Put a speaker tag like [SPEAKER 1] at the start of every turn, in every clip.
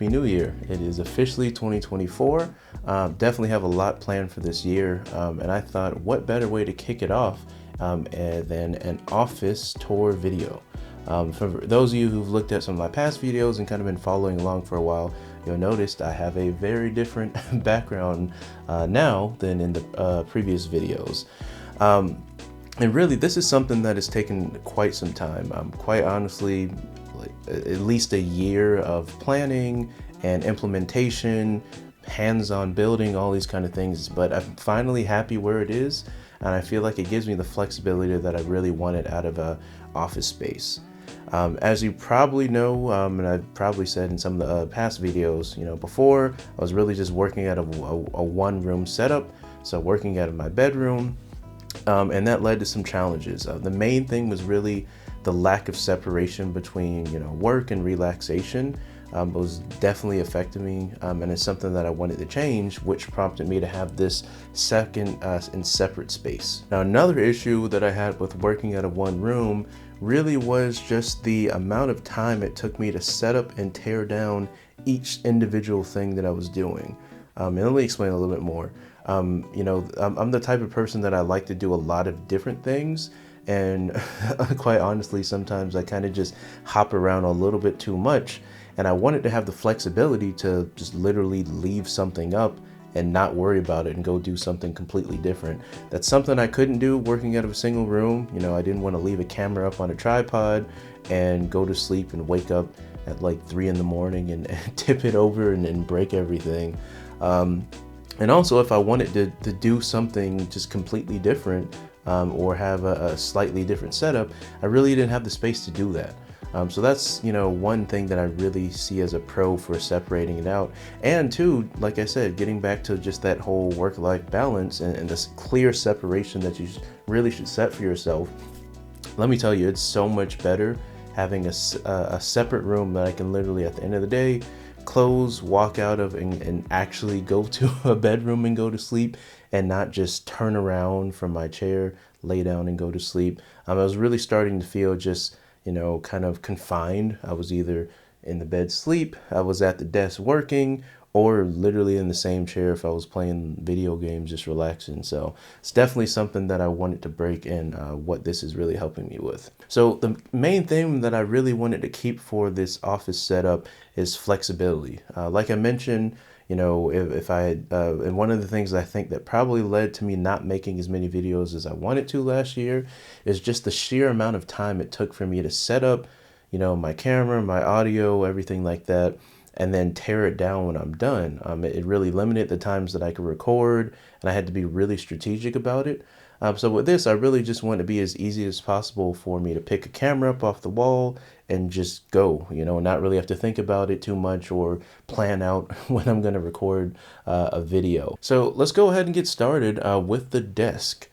[SPEAKER 1] Happy New Year. It is officially 2024. Definitely have a lot planned for this year, and I thought what better way to kick it off than an office tour video. For those of you who've looked at some of my past videos and kind of been following along for a while, you'll notice I have a very different background now than in the previous videos. And really, this is something that has taken quite some time. Quite honestly, like at least a year of planning and implementation, hands-on building, all these kind of things. But I'm finally happy where it is, and I feel like it gives me the flexibility that I really wanted out of a office space. As you probably know, and I've probably said in some of the past videos, before I was really just working at a one-room setup, so working out of my bedroom. And that led to some challenges. The main thing was really the lack of separation between, work and relaxation. Was definitely affecting me, and it's something that I wanted to change, which prompted me to have this second and separate space. Now, another issue that I had with working out of one room really was just the amount of time it took me to set up and tear down each individual thing that I was doing. And let me explain a little bit more. I'm the type of person that I like to do a lot of different things, and quite honestly, sometimes I kind of just hop around a little bit too much, and I wanted to have the flexibility to just literally leave something up and not worry about it and go do something completely different. That's something I couldn't do working out of a single room. I didn't want to leave a camera up on a tripod and go to sleep and wake up at like 3 in the morning and tip it over and break everything. And also, if I wanted to do something just completely different or have a slightly different setup, I really didn't have the space to do that. So that's, one thing that I really see as a pro for separating it out. And two, like I said, getting back to just that whole work-life balance and this clear separation that you really should set for yourself. Let me tell you, it's so much better having a separate room that I can literally, at the end of the day, close, walk out of, and actually go to a bedroom and go to sleep, and not just turn around from my chair, lay down and go to sleep. I was really starting to feel just, kind of confined. I was either in the bed sleep, I was at the desk working, or literally in the same chair if I was playing video games, just relaxing. So it's definitely something that I wanted to break, and what this is really helping me with. So the main thing that I really wanted to keep for this office setup is flexibility. Like I mentioned, if I had, and one of the things I think that probably led to me not making as many videos as I wanted to last year is just the sheer amount of time it took for me to set up, my camera, my audio, everything like that, and then tear it down when I'm done. It really limited the times that I could record, and I had to be really strategic about it. So with this, I really just want to be as easy as possible for me to pick a camera up off the wall and just go, not really have to think about it too much or plan out when I'm going to record a video. So let's go ahead and get started with the desk.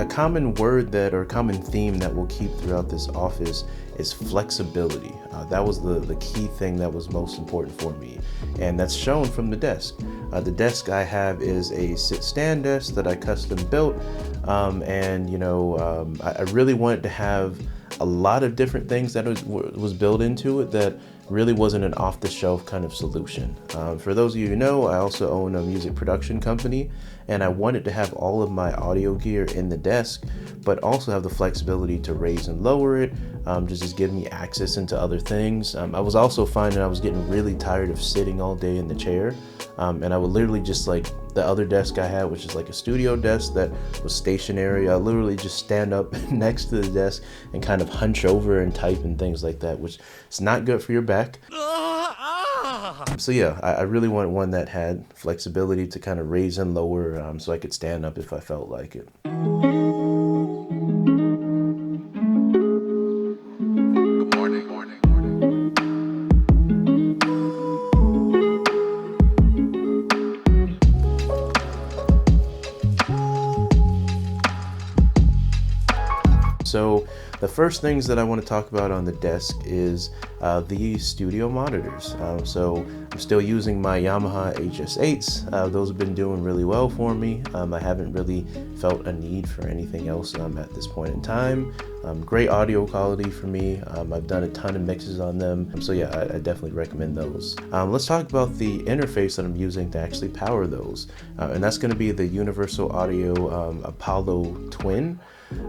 [SPEAKER 1] Common word or common theme that we'll keep throughout this office is flexibility. That was the key thing that was most important for me, and that's shown from the desk. The desk I have is a sit-stand desk that I custom built, and I really wanted to have a lot of different things that was built into it that really wasn't an off-the-shelf kind of solution. For those of you who know, I also own a music production company, and I wanted to have all of my audio gear in the desk, but also have the flexibility to raise and lower it, just give me access into other things. I was also finding I was getting really tired of sitting all day in the chair, and I would literally just, like the other desk I had, which is like a studio desk that was stationary, I literally just stand up next to the desk and kind of hunch over and type and things like that, which is not good for your back. So yeah, I really wanted one that had flexibility to kind of raise and lower, so I could stand up if I felt like it. So The first things that I want to talk about on the desk is the studio monitors. So I'm still using my Yamaha HS8s. Those have been doing really well for me. I haven't really felt a need for anything else at this point in time. Great audio quality for me. I've done a ton of mixes on them. So yeah, I definitely recommend those. Let's talk about the interface that I'm using to actually power those. And that's going to be the Universal Audio Apollo Twin.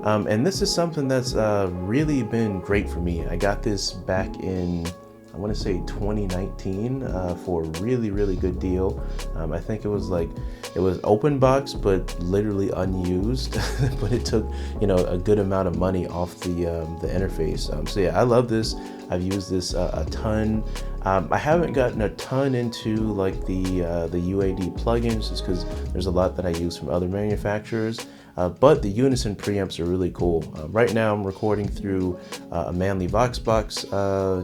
[SPEAKER 1] And this is something that's really been great for me. I got this back in, I want to say 2019 for a really good deal. I think it was open box, but literally unused. But it took, you know, a good amount of money off the interface. So yeah, I love this. I've used this a ton. I haven't gotten a ton into like the UAD plugins, just because there's a lot that I use from other manufacturers. But the Unison preamps are really cool. Right now I'm recording through a Manley Voxbox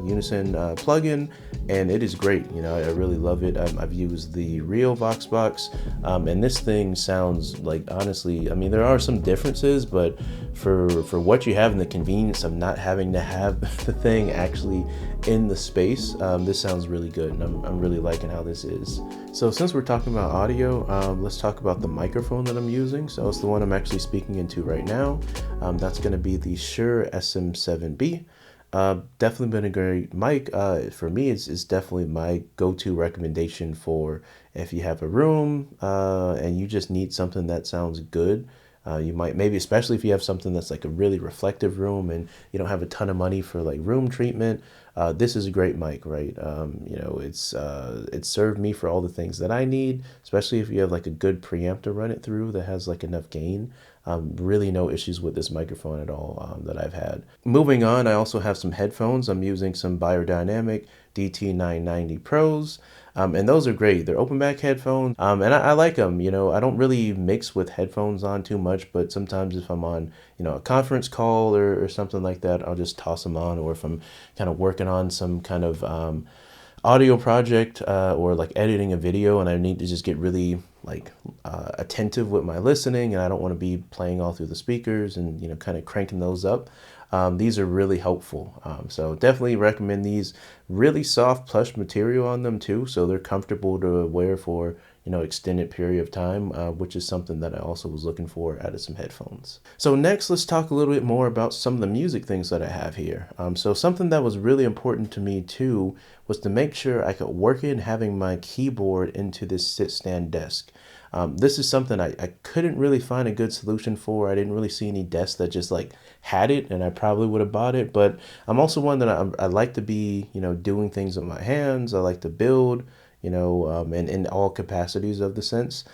[SPEAKER 1] Unison plugin, and it is great. You know, I really love it. I've used the real Voxbox, and this thing sounds like, honestly, I mean, there are some differences, but for what you have and the convenience of not having to have the thing actually in the space, this sounds really good, and I'm really liking how this is. So since we're talking about audio, let's talk about the microphone that I'm using. So it's the one I'm actually speaking into right now. That's going to be the Shure SM7B. Definitely been a great mic. For me, it's definitely my go-to recommendation for if you have a room and you just need something that sounds good. You might, maybe especially if you have something that's like a really reflective room and you don't have a ton of money for like room treatment, this is a great mic, right? You know, it's served me for all the things that I need, especially if you have like a good preamp to run it through that has like enough gain. Really no issues with this microphone at all that I've had. Moving on, I also have some headphones. I'm using some Biodynamic DT990 Pros. And those are great. They're open back headphones, and I like them. You know, I don't really mix with headphones on too much, but sometimes if I'm on, you know, a conference call or something like that, I'll just toss them on. Or if I'm kind of working on some kind of audio project or like editing a video and I need to just get really like attentive with my listening, and I don't want to be playing all through the speakers and, you know, kind of cranking those up. These are really helpful. So definitely recommend these. Really soft plush material on them too, so they're comfortable to wear for, you know, extended period of time, which is something that I also was looking for out of some headphones. So next, let's talk a little bit more about some of the music things that I have here. So something that was really important to me too was to make sure I could work in having my keyboard into this sit stand desk. This is something I couldn't really find a good solution for. I didn't really see any desks that just like had it, and I probably would have bought it. But I'm also one that I like to be, you know, doing things with my hands. I like to build, you know, and in all capacities of the sense.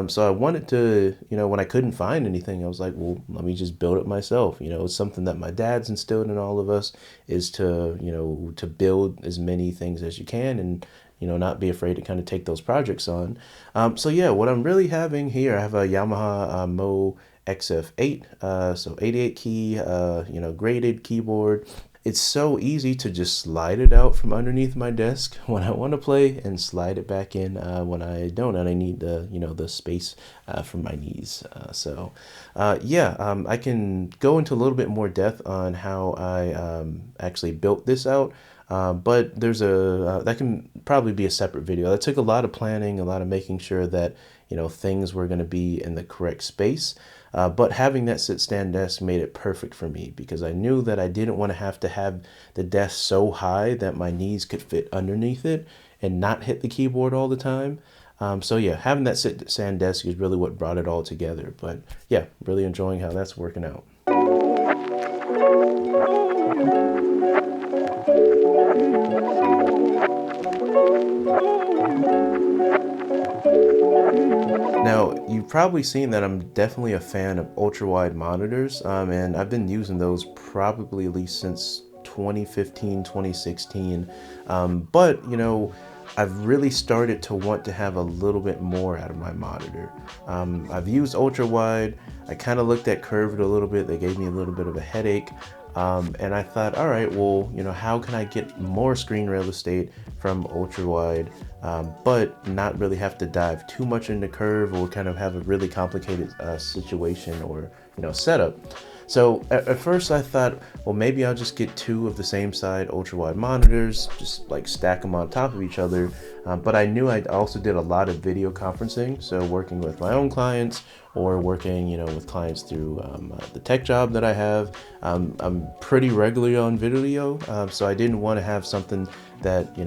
[SPEAKER 1] So I wanted to, you know, when I couldn't find anything, I was like, well, let me just build it myself. You know, it's something that my dad's instilled in all of us, is to, you know, to build as many things as you can, and, you know, not be afraid to kind of take those projects on. So yeah, what I'm really having here, I have a Yamaha Mo XF8, so 88 key, you know, graded keyboard. It's so easy to just slide it out from underneath my desk when I want to play, and slide it back in when I don't, and I need the, you know, the space for my knees. Yeah, I can go into a little bit more depth on how I actually built this out. But there's that can probably be a separate video. That took a lot of planning, a lot of making sure that, you know, things were going to be in the correct space. But having that sit stand desk made it perfect for me, because I knew that I didn't want to have the desk so high that my knees could fit underneath it and not hit the keyboard all the time. So yeah, having that sit stand desk is really what brought it all together. But yeah, really enjoying how that's working out. Now, you've probably seen that I'm definitely a fan of ultra-wide monitors, and I've been using those probably at least since 2015, 2016. But, you know, I've really started to want to have a little bit more out of my monitor. I've used ultra-wide. I kind of looked at curved a little bit. They gave me a little bit of a headache. And I thought, all right, well, you know, how can I get more screen real estate from ultra wide, but not really have to dive too much into curve or kind of have a really complicated situation or, you know, setup. So at first I thought, well, maybe I'll just get two of the same side ultra wide monitors, just like stack them on top of each other. But I knew I also did a lot of video conferencing, so working with my own clients or working, with clients through the tech job that I have. I'm pretty regularly on video, so I didn't want to have something that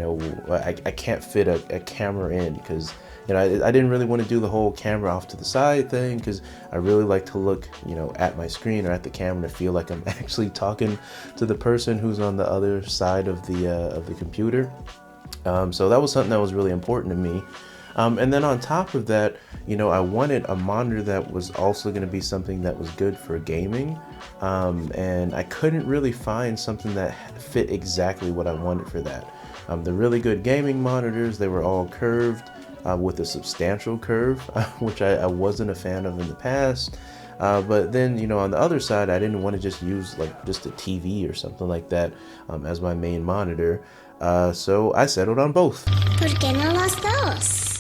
[SPEAKER 1] I can't fit a camera in, because I didn't really want to do the whole camera off to the side thing, because I really like to look at my screen or at the camera to feel like I'm actually talking to the person who's on the other side of the computer. So that was something that was really important to me. And then on top of that, I wanted a monitor that was also going to be something that was good for gaming. And I couldn't really find something that fit exactly what I wanted for that. The really good gaming monitors, they were all curved with a substantial curve, which I wasn't a fan of in the past. But then, on the other side, I didn't want to just use just a TV or something like that as my main monitor. So I settled on both.
[SPEAKER 2] ¿Por qué no los dos?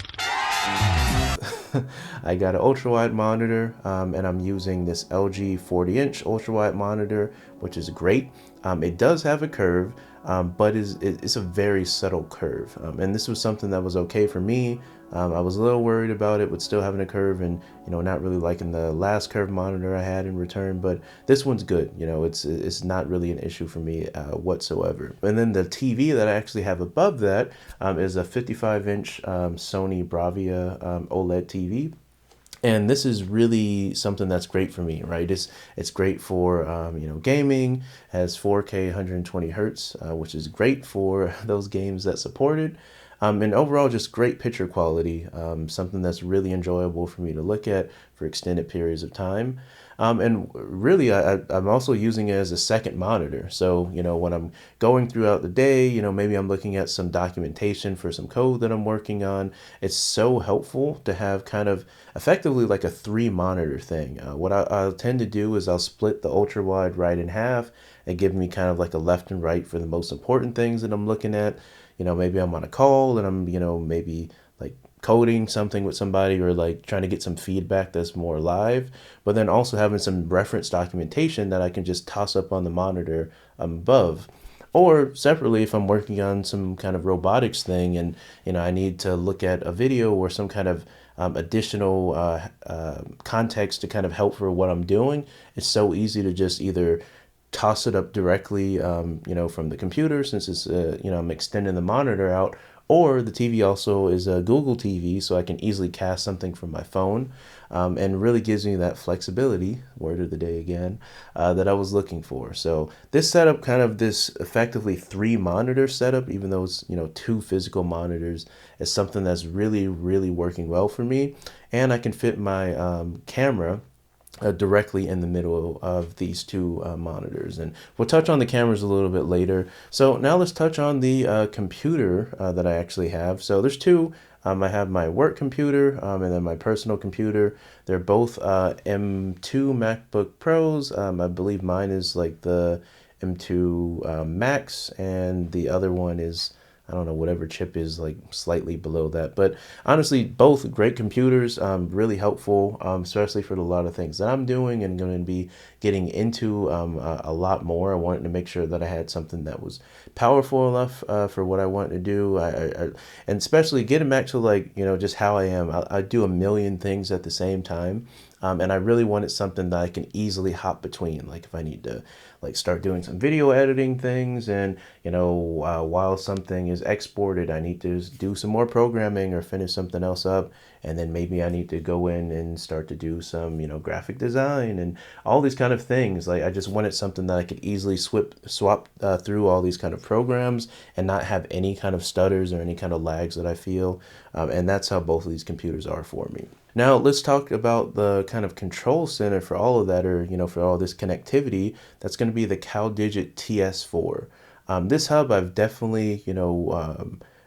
[SPEAKER 1] I got an ultra wide monitor, and I'm using this LG 40-inch ultra wide monitor, which is great. It does have a curve, but it's a very subtle curve. And this was something that was okay for me. I was a little worried about it with still having a curve and, not really liking the last curved monitor I had in return, but this one's good. It's not really an issue for me whatsoever. And then the TV that I actually have above that is a 55-inch Sony Bravia OLED TV. And this is really something that's great for me, right? It's great for gaming. Has 4K 120 hertz, which is great for those games that support it. And overall, just great picture quality, something that's really enjoyable for me to look at for extended periods of time. And really, I'm also using it as a second monitor. So, when I'm going throughout the day, maybe I'm looking at some documentation for some code that I'm working on. It's so helpful to have kind of effectively like a 3-monitor thing. What I'll tend to do is I'll split the ultra wide right in half and give me kind of like a left and right for the most important things that I'm looking at. Maybe I'm on a call and I'm, maybe like coding something with somebody or like trying to get some feedback that's more live, but then also having some reference documentation that I can just toss up on the monitor above. Or separately, if I'm working on some kind of robotics thing and, I need to look at a video or some kind of additional context to kind of help for what I'm doing, it's so easy to just either toss it up directly, from the computer, since it's, I'm extending the monitor out, or the TV also is a Google TV, so I can easily cast something from my phone, and really gives me that flexibility, word of the day again, that I was looking for. So this setup, kind of this effectively 3-monitor setup, even though it's, 2 physical monitors, is something that's really, really working well for me. And I can fit my camera directly in the middle of these 2 monitors, and we'll touch on the cameras a little bit later. So now let's touch on the computer that I actually have. So there's 2. I have my work computer and then my personal computer. They're both M2 MacBook Pros. I believe mine is like the M2 Max, and the other one is, I don't know, whatever chip is like slightly below that. But honestly, both great computers, really helpful, especially for a lot of things that I'm doing and going to be getting into a lot more. I wanted to make sure that I had something that was powerful enough for what I want to do. And especially getting back to just how I am. I do a million things at the same time. And I really wanted something that I can easily hop between. Like if I need to start doing some video editing things, and while something is exported, I need to do some more programming or finish something else up, and then maybe I need to go in and start to do some graphic design and all these kind of things. Like I just wanted something that I could easily swap through all these kind of programs and not have any kind of stutters or any kind of lags that I feel. And that's how both of these computers are for me. Now let's talk about the kind of control center for all of that, or for all this connectivity. That's going to be the CalDigit TS4. This hub I've definitely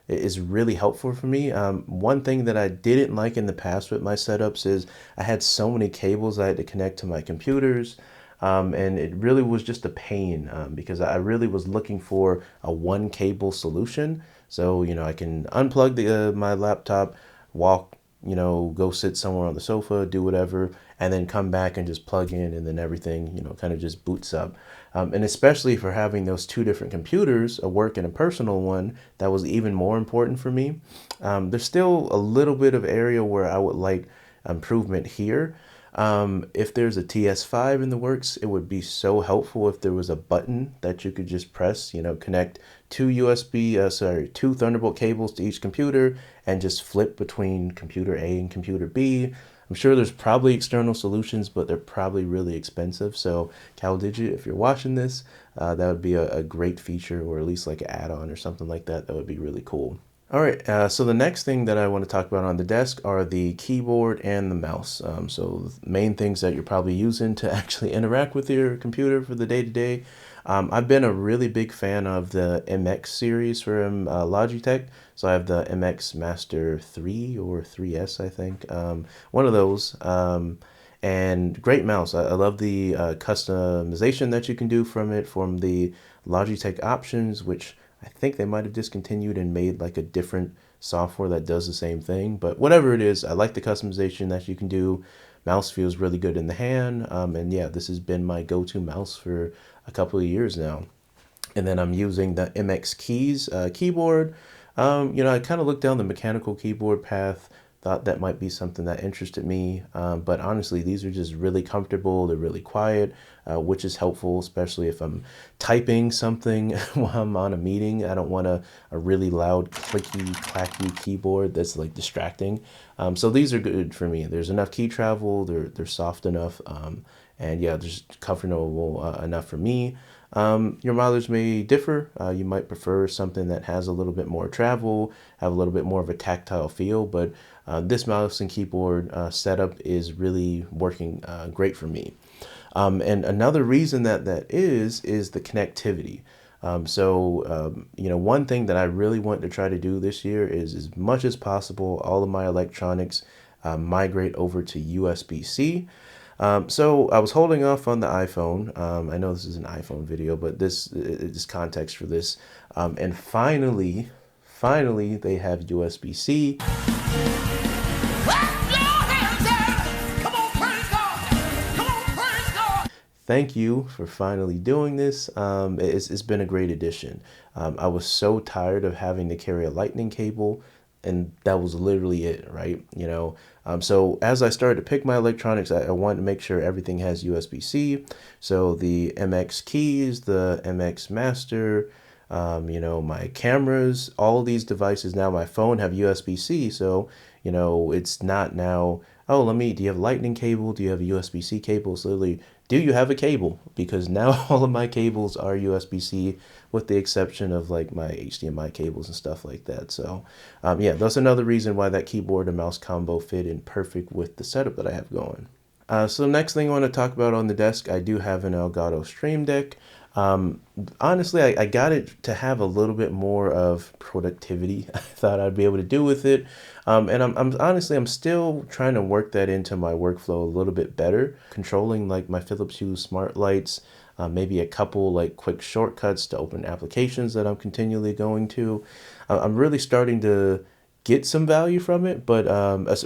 [SPEAKER 1] is really helpful for me. One thing that I didn't like in the past with my setups is I had so many cables I had to connect to my computers. And it really was just a pain because I really was looking for a 1-cable solution. So, I can unplug my laptop, walk, go sit somewhere on the sofa, do whatever, and then come back and just plug in, and then everything, you know, kind of just boots up. And especially for having those two different computers, a work and a personal one, that was even more important for me. There's still a little bit of area where I would like improvement here. If there's a TS5 in the works, it would be so helpful if there was a button that you could just press, you know, connect two Thunderbolt cables to each computer and just flip between computer A and computer B. I'm sure there's probably external solutions, but they're probably really expensive. So CalDigit, if you're watching this, that would be a great feature, or at least like an add-on or something like that. That would be really cool. All right, so the next thing that I want to talk about on the desk are the keyboard and the mouse. So the main things that you're probably using to actually interact with your computer for the day-to-day. I've been a really big fan of the MX series from Logitech. So I have the MX Master 3 or 3S, I think. One of those. And great mouse. I love the customization that you can do from it, from the Logitech options, which I think they might have discontinued and made like a different software that does the same thing. But whatever it is, I like the customization that you can do. Mouse feels really good in the hand. And yeah, this has been my go-to mouse for a couple of years now. And then I'm using the MX Keys keyboard. You know, I kind of looked down the mechanical keyboard path, thought that might be something that interested me. But honestly, these are just really comfortable. They're really quiet, which is helpful, especially if I'm typing something while I'm on a meeting. I don't want a really loud, clicky, clacky keyboard that's like distracting. So these are good for me. There's enough key travel. They're soft enough. And yeah, just comfortable enough for me. Your mileage may differ. You might prefer something that has a little bit more travel, have a little bit more of a tactile feel, but this mouse and keyboard setup is really working great for me. And another reason that is the connectivity. You know, one thing that I really want to try to do this year is, as much as possible, all of my electronics migrate over to USB-C. So I was holding off on the iPhone. I know this is an iPhone video, but this is context for this. And finally, they have USB-C. Thank you for finally doing this. It's been a great addition. I was so tired of having to carry a lightning cable, and that was literally it, right? You know, so as I started to pick my electronics, I wanted to make sure everything has USB-C. So the MX keys, the MX Master, you know, my cameras, all these devices, now my phone, have USB-C. So, you know, it's not now, oh, do you have a lightning cable? Do you have a USB-C cable? So literally, do you have a cable? Because now all of my cables are USB-C, with the exception of like my HDMI cables and stuff like that. So yeah, that's another reason why that keyboard and mouse combo fit in perfect with the setup that I have going. So next thing I want to talk about on the desk, I do have an Elgato Stream Deck. Honestly, I got it to have a little bit more of productivity I thought I'd be able to do with it. And I'm still trying to work that into my workflow a little bit better, controlling like my Philips Hue smart lights, maybe a couple like quick shortcuts to open applications that I'm continually going to. I'm really starting to get some value from it, but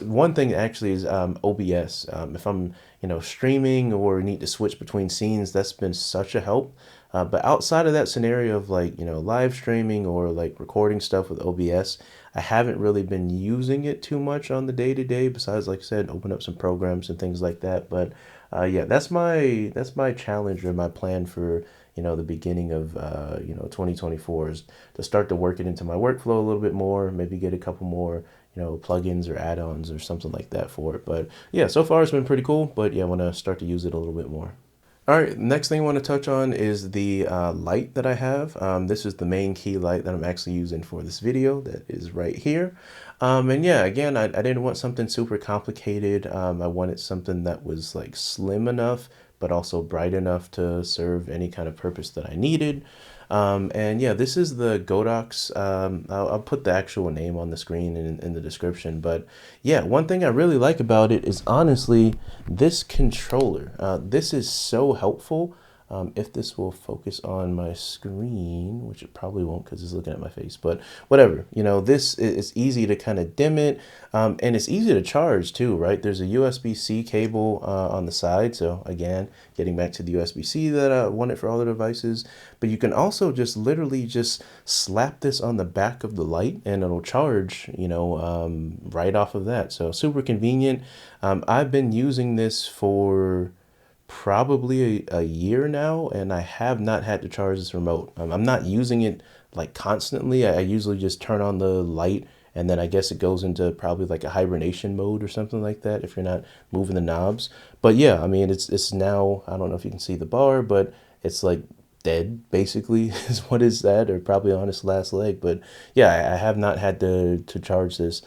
[SPEAKER 1] one thing actually is OBS. If I'm, you know, streaming or need to switch between scenes, that's been such a help. But outside of that scenario of like, you know, live streaming or like recording stuff with OBS, I haven't really been using it too much on the day-to-day, besides, like I said, open up some programs and things like that. But yeah, that's my challenge, or my plan for, you know, the beginning of, you know, 2024, is to start to work it into my workflow a little bit more, maybe get a couple more, you know, plugins or add-ons or something like that for it. But yeah, so far it's been pretty cool, but yeah, I want to start to use it a little bit more. All right, next thing I want to touch on is the light that I have. This is the main key light that I'm actually using for this video, that is right here. And yeah, again, I didn't want something super complicated. I wanted something that was like slim enough, but also bright enough to serve any kind of purpose that I needed. And yeah, this is the Godox. I'll put the actual name on the screen in the description. But yeah, one thing I really like about it is honestly this controller. This is so helpful. If this will focus on my screen, which it probably won't because it's looking at my face, but whatever, you know, this is easy to kind of dim it, and it's easy to charge too, right? There's a USB-C cable on the side. So again, getting back to the USB-C that I wanted for all the devices, but you can also just literally just slap this on the back of the light and it'll charge, you know, right off of that. So super convenient. I've been using this for probably a year now, and I have not had to charge this remote. I'm not using it like constantly. I usually just turn on the light and then I guess it goes into probably like a hibernation mode or something like that if you're not moving the knobs. But yeah, I mean, it's now, I don't know if you can see the bar, but it's like dead basically is what is that, or probably on its last leg. But yeah, I have not had to charge this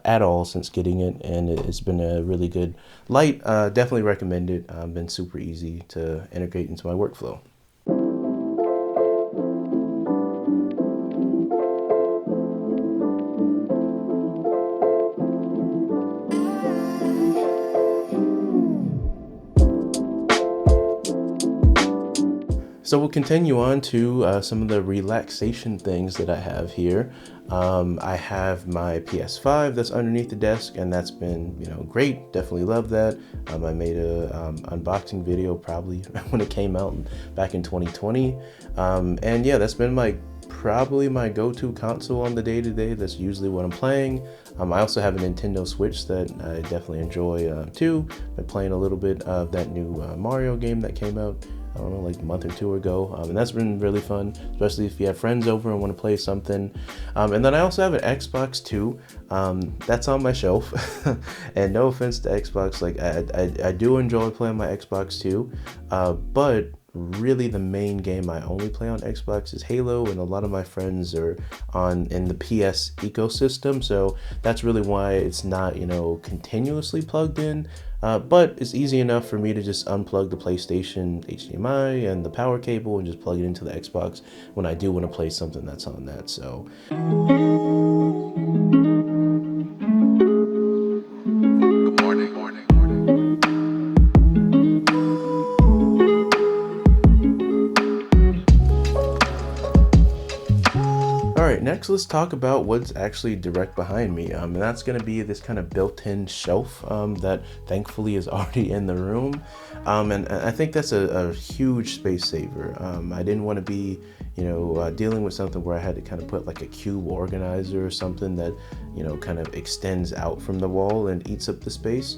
[SPEAKER 1] at all since getting it, and it's been a really good light. Definitely recommend it. Been super easy to integrate into my workflow. So we'll continue on to some of the relaxation things that I have here. I have my PS5 that's underneath the desk, and that's been, you know, great. Definitely love that. I made a unboxing video probably when it came out back in 2020. And yeah, that's been probably my go-to console on the day-to-day. That's usually what I'm playing. I also have a Nintendo Switch that I definitely enjoy too. Been playing a little bit of that new Mario game that came out, I don't know, like a month or two ago, and that's been really fun, especially if you have friends over and want to play something. And then I also have an Xbox too. That's on my shelf. And no offense to Xbox, like I do enjoy playing my Xbox too, but really the main game I only play on Xbox is Halo, and a lot of my friends are in the PS ecosystem, so that's really why it's not, you know, continuously plugged in. But it's easy enough for me to just unplug the PlayStation HDMI and the power cable and just plug it into the Xbox when I do want to play something that's on that. So next, let's talk about what's actually direct behind me, and that's going to be this kind of built-in shelf that thankfully is already in the room, and I think that's a huge space saver. I didn't want to be, you know, dealing with something where I had to kind of put like a cube organizer or something that, you know, kind of extends out from the wall and eats up the space.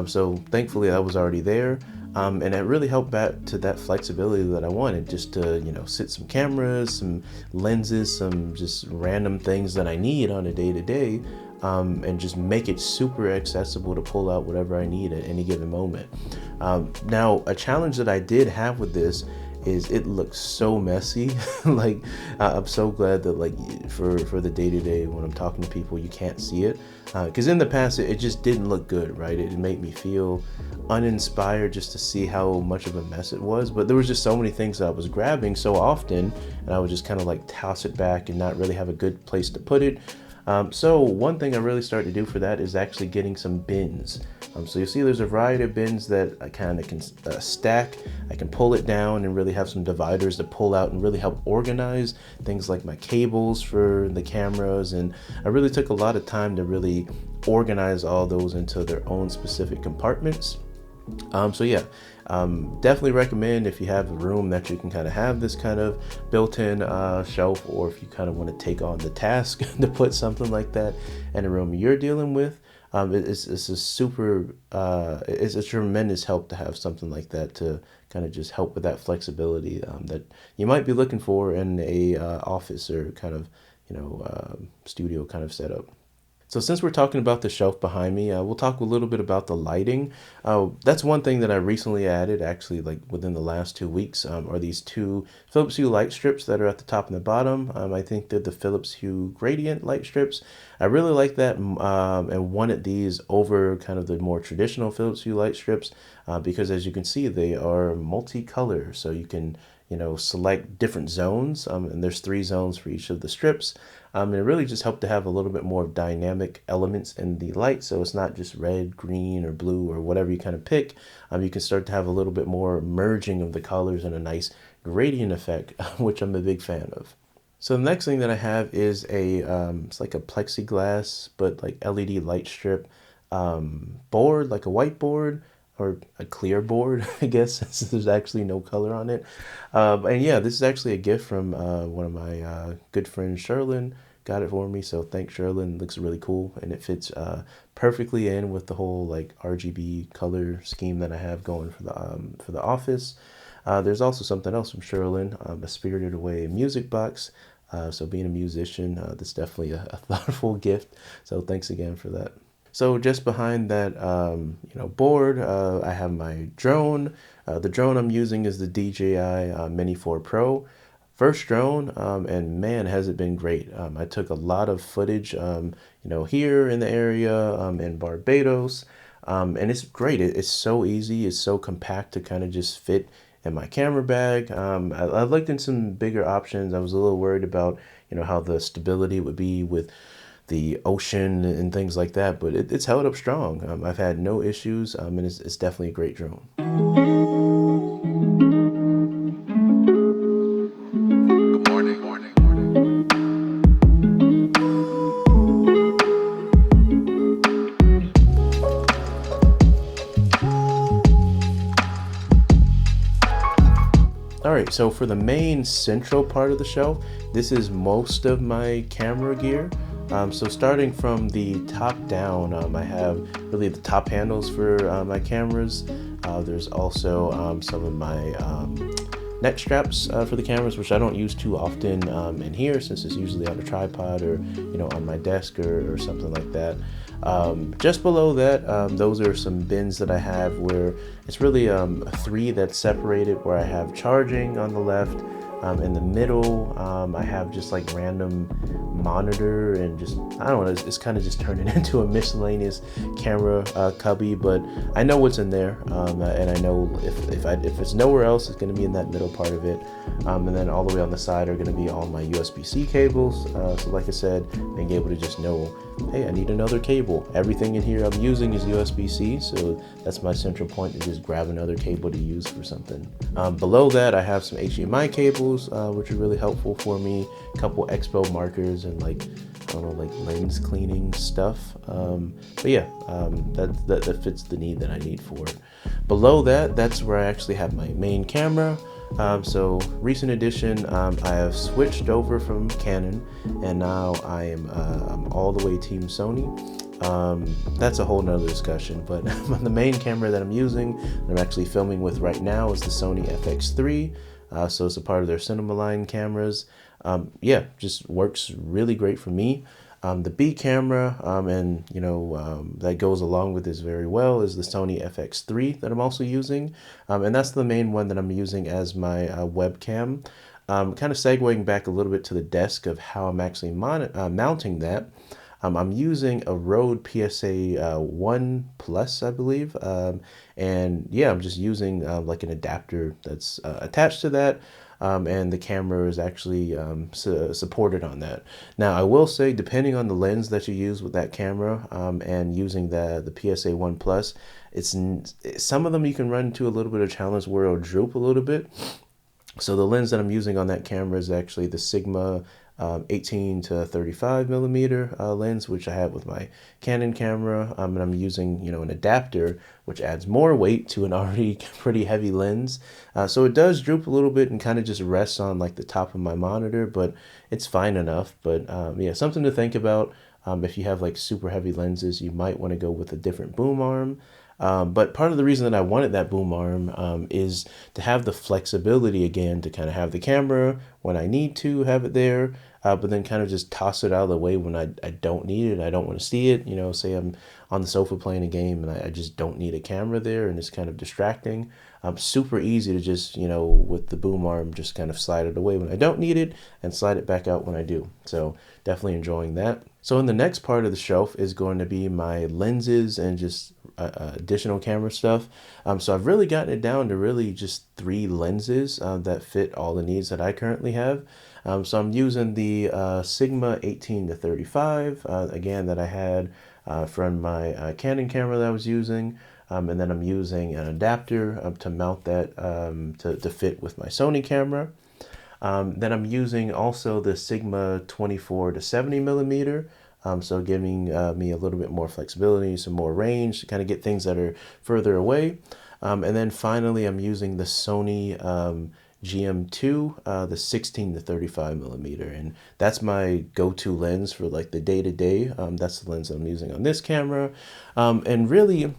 [SPEAKER 1] So thankfully that was already there. And it really helped back to that flexibility that I wanted, just to, you know, sit some cameras, some lenses, some just random things that I need on a day-to-day, and just make it super accessible to pull out whatever I need at any given moment. Now, a challenge that I did have with this is it looks so messy. Like, I'm so glad that, like, for the day-to-day when I'm talking to people, you can't see it, because in the past it just didn't look good, right? It made me feel uninspired just to see how much of a mess it was. But there was just so many things that I was grabbing so often, and I would just kind of like toss it back and not really have a good place to put it. So one thing I really started to do for that is actually getting some bins. So you'll see there's a variety of bins that I kind of can stack. I can pull it down and really have some dividers to pull out and really help organize things like my cables for the cameras. And I really took a lot of time to really organize all those into their own specific compartments. So yeah, definitely recommend if you have a room that you can kind of have this kind of built-in shelf, or if you kind of want to take on the task to put something like that in a room you're dealing with. It's a super, it's a tremendous help to have something like that to kind of just help with that flexibility that you might be looking for in a office or kind of, you know, studio kind of setup. So since we're talking about the shelf behind me, we'll talk a little bit about the lighting. That's one thing that I recently added, actually, like within the last 2 weeks, are these two Philips Hue light strips that are at the top and the bottom. I think they're the Philips Hue Gradient light strips. I really like that, and wanted these over kind of the more traditional Philips Hue light strips, because as you can see, they are multicolor, so you can, select different zones, and there's 3 zones for each of the strips. And it really just helped to have a little bit more dynamic elements in the light, so it's not just red, green, or blue, or whatever you kind of pick. You can start to have a little bit more merging of the colors and a nice gradient effect, which I'm a big fan of. So the next thing that I have is it's like a plexiglass, but like LED light strip board, like a whiteboard or a clear board, I guess, since there's actually no color on it. And yeah, this is actually a gift from one of my good friends, Sherlyn, got it for me. So thanks, Sherlyn. It looks really cool, and it fits perfectly in with the whole like RGB color scheme that I have going for the office. There's also something else from Sherlyn, a Spirited Away music box. So being a musician, that's definitely a thoughtful gift. So thanks again for that. So just behind that, board, I have my drone. The drone I'm using is the DJI Mini 4 Pro. First drone, and man, has it been great. I took a lot of footage, here in the area, in Barbados, and it's great. It's so easy. It's so compact to kind of just fit in my camera bag. I looked in some bigger options. I was a little worried about, how the stability would be with the ocean and things like that, but it's held up strong. I've had no issues, and it's definitely a great drone. All right, so for the main central part of the shelf, this is most of my camera gear. So starting from the top down, I have really the top handles for my cameras. There's also some of my neck straps for the cameras, which I don't use too often in here, since it's usually on a tripod or on my desk or something like that. Just below that, those are some bins that I have where it's really 3 that's separated, where I have charging on the left. In the middle, I have just like random monitor and just, I don't know, it's kind of just turning into a miscellaneous camera cubby, but I know what's in there, and I know if it's nowhere else, it's going to be in that middle part of it. And then all the way on the side are going to be all my USB-C cables. So like I said, being able to just know, hey, I need another cable. Everything in here I'm using is USB-C, so that's my central point, to just grab another cable to use for something. Below that, I have some HDMI cables, which are really helpful for me. A couple expo markers and like, I don't know, like lens cleaning stuff. But yeah, that fits the need that I need for it. Below that, that's where I actually have my main camera. So recent addition, I have switched over from Canon, and now I'm all the way team Sony. That's a whole nother discussion, but the main camera that I'm using, that I'm actually filming with right now, is the Sony FX3. So it's a part of their cinema line cameras. Yeah, just works really great for me. The B camera, that goes along with this very well, is the Sony FX3 that I'm also using. And that's the main one that I'm using as my webcam. Kind of segueing back a little bit to the desk of how I'm actually mounting that. I'm using a Rode PSA 1 Plus, I believe. And yeah, I'm just using like an adapter that's attached to that. And the camera is actually supported on that. Now, I will say, depending on the lens that you use with that camera, and using the PSA 1 Plus, some of them you can run into a little bit of challenge where it'll droop a little bit. So the lens that I'm using on that camera is actually the Sigma 18 to 35 millimeter lens, which I have with my Canon camera, and I'm using an adapter, which adds more weight to an already pretty heavy lens. So it does droop a little bit and kind of just rests on like the top of my monitor, but it's fine enough. But yeah, something to think about. If you have like super heavy lenses, you might want to go with a different boom arm. But part of the reason that I wanted that boom arm is to have the flexibility again, to kind of have the camera when I need to have it there, but then kind of just toss it out of the way when I don't need it. I don't want to see it. Say I'm on the sofa playing a game and I just don't need a camera there and it's kind of distracting. Super easy to just, with the boom arm, just kind of slide it away when I don't need it and slide it back out when I do. So definitely enjoying that. So in the next part of the shelf is going to be my lenses and just additional camera stuff. So I've really gotten it down to really just 3 lenses that fit all the needs that I currently have. So I'm using the Sigma 18 to 35, again, that I had from my Canon camera that I was using. And then I'm using an adapter to mount that to fit with my Sony camera. Then I'm using also the Sigma 24 to 70 millimeter. So giving me a little bit more flexibility, some more range to kind of get things that are further away. And then finally, I'm using the Sony GM2, the 16 to 35 millimeter. And that's my go-to lens for like the day-to-day. That's the lens I'm using on this camera. And really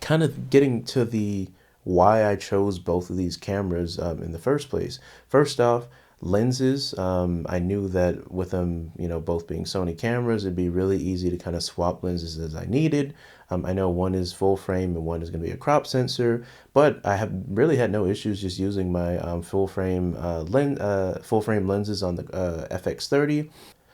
[SPEAKER 1] kind of getting to the why I chose both of these cameras in the first place. First off, lenses. I knew that with them, both being Sony cameras, it'd be really easy to kind of swap lenses as I needed. I know one is full frame and one is going to be a crop sensor, but I have really had no issues just using my full frame lenses on the FX30.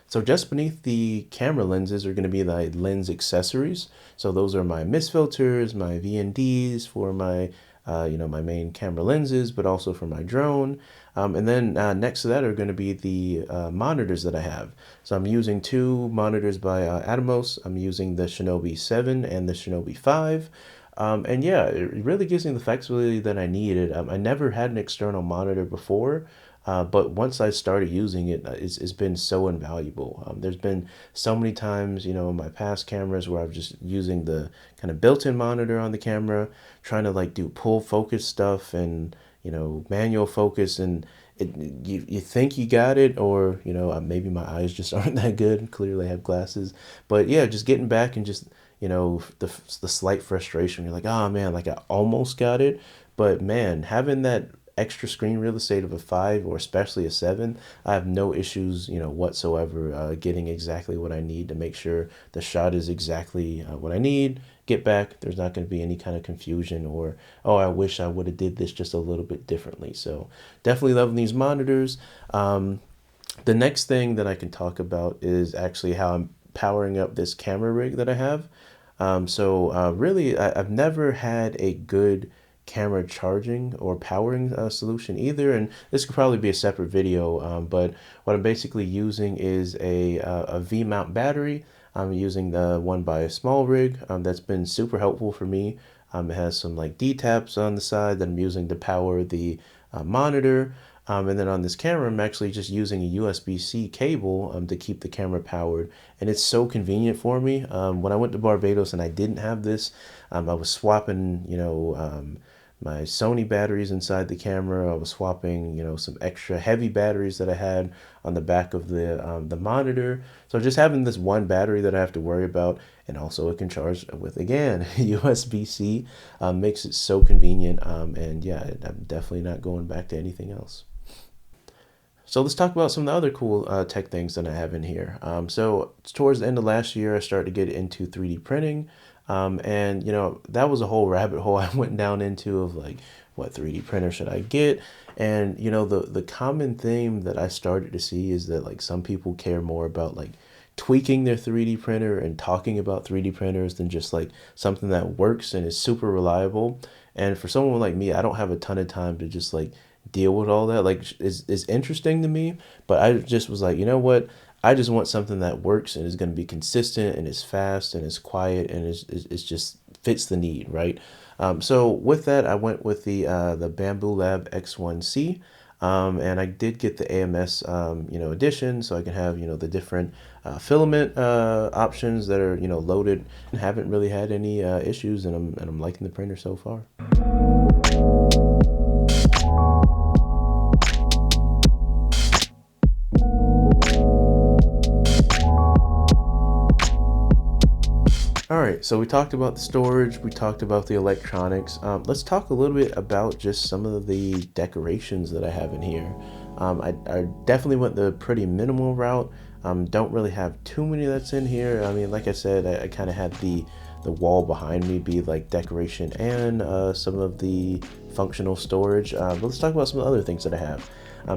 [SPEAKER 1] So just beneath the camera lenses are going to be the lens accessories. So those are my mist filters, my VNDs for my my main camera lenses, but also for my drone. And then next to that are going to be the monitors that I have. So I'm using 2 monitors by Atomos. I'm using the Shinobi 7 and the Shinobi 5. And yeah, it really gives me the flexibility that I needed. I never had an external monitor before. But once I started using it, it's been so invaluable. There's been so many times, in my past cameras where I'm just using the kind of built-in monitor on the camera, trying to like do pull focus stuff and, manual focus, and you think you got it, or, maybe my eyes just aren't that good. Clearly I have glasses. But yeah, just getting back and just, the slight frustration. You're like, oh man, like I almost got it. But man, having that extra screen real estate of a 5 or especially a 7, I have no issues, whatsoever getting exactly what I need to make sure the shot is exactly what I need. Get back, there's not going to be any kind of confusion or, oh, I wish I would have did this just a little bit differently. So definitely loving these monitors. The next thing that I can talk about is actually how I'm powering up this camera rig that I have. Really, I've never had a good camera charging or powering solution either, and this could probably be a separate video, but what I'm basically using is a V-mount battery. I'm using the one by a small rig. That's been super helpful for me. It has some like D-taps on the side that I'm using to power the monitor. And then on this camera, I'm actually just using a USB-C cable to keep the camera powered. And it's so convenient for me. When I went to Barbados and I didn't have this, I was swapping, my Sony batteries inside the camera. I was swapping, some extra heavy batteries that I had on the back of the monitor. So just having this one battery that I have to worry about, and also it can charge with, again, USB-C, makes it so convenient. And yeah, I'm definitely not going back to anything else. So let's talk about some of the other cool tech things that I have in here. So towards the end of last year, I started to get into 3D printing. And that was a whole rabbit hole I went down into of like, what 3D printer should I get? And the common theme that I started to see is that like some people care more about like tweaking their 3D printer and talking about 3D printers than just like something that works and is super reliable. And for someone like me, I don't have a ton of time to just like deal with all that. Like is interesting to me, but I just was like, you know what? I just want something that works and is going to be consistent and is fast and is quiet and is just fits the need, right? So with that, I went with the Bambu Lab X1C, and I did get the AMS edition, so I can have the different filament options that are loaded, and haven't really had any issues, and I'm liking the printer so far. All right, so we talked about the storage, we talked about the electronics. Let's talk a little bit about just some of the decorations that I have in here. I definitely went the pretty minimal route. Don't really have too many that's in here. I mean, like I said, I kind of had the wall behind me be like decoration and some of the functional storage. But let's talk about some of the other things that I have.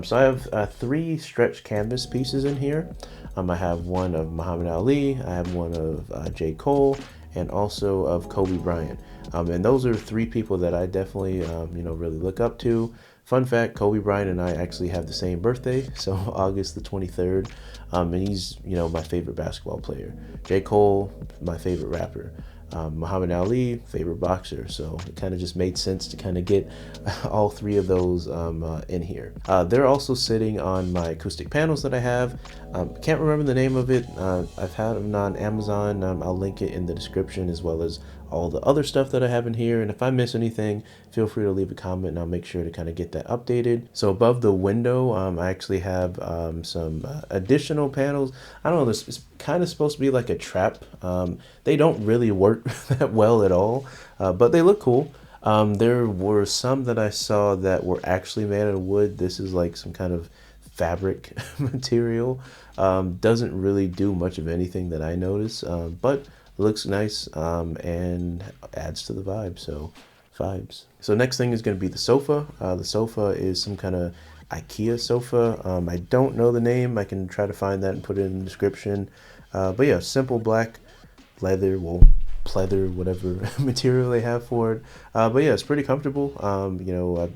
[SPEAKER 1] So I have 3 stretch canvas pieces in here. I have one of Muhammad Ali, I have one of J. Cole, and also of Kobe Bryant. And those are 3 people that I definitely, really look up to. Fun fact, Kobe Bryant and I actually have the same birthday, so August the 23rd. And he's, my favorite basketball player. J. Cole, my favorite rapper. Muhammad Ali, favorite boxer. So it kind of just made sense to kind of get all 3 of those in here. They're also sitting on my acoustic panels that I have. Can't remember the name of it. I've had them on Amazon. I'll link it in the description, as well as all the other stuff that I have in here. And if I miss anything, feel free to leave a comment and I'll make sure to kind of get that updated. So above the window, I actually have some additional panels. I don't know, this is kind of supposed to be like a trap. They don't really work that well at all, but they look cool. There were some that I saw that were actually made out of wood. This is like some kind of fabric material. Doesn't really do much of anything that I notice, but looks nice and adds to the vibe. So vibes. So next thing is going to be the sofa. The sofa is some kind of IKEA sofa. I don't know the name. I can try to find that and put it in the description. But yeah, simple black leather, well, pleather, whatever material they have for it. But yeah, it's pretty comfortable.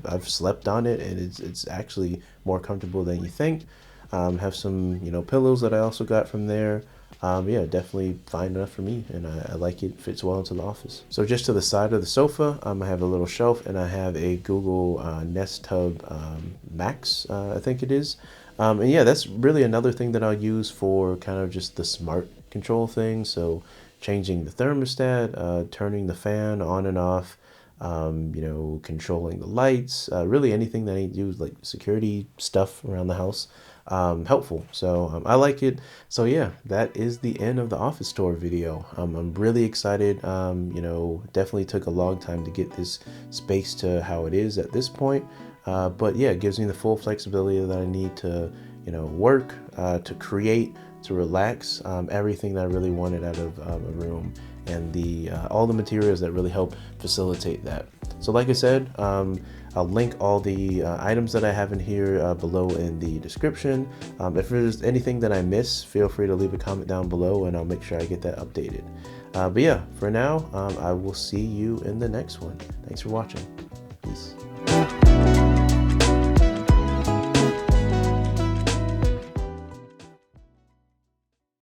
[SPEAKER 1] I've slept on it, and it's actually more comfortable than you think. Have some pillows that I also got from there. Yeah, definitely fine enough for me, and I like it. Fits well into the office. So just to the side of the sofa, I have a little shelf, and I have a Google Nest Hub Max, I think it is. And yeah, that's really another thing that I'll use for kind of just the smart control thing. So changing the thermostat, turning the fan on and off, controlling the lights, really anything that I need to do, like security stuff around the house. Helpful. So I like it. So yeah, that is the end of the office tour video. I'm really excited. Definitely took a long time to get this space to how it is at this point. But yeah, it gives me the full flexibility that I need to, work, to create, to relax, everything that I really wanted out of a room, and all the materials that really help facilitate that. So like I said, I'll link all the items that I have in here below in the description. If there's anything that I miss, feel free to leave a comment down below and I'll make sure I get that updated. But yeah, for now, I will see you in the next one. Thanks for watching.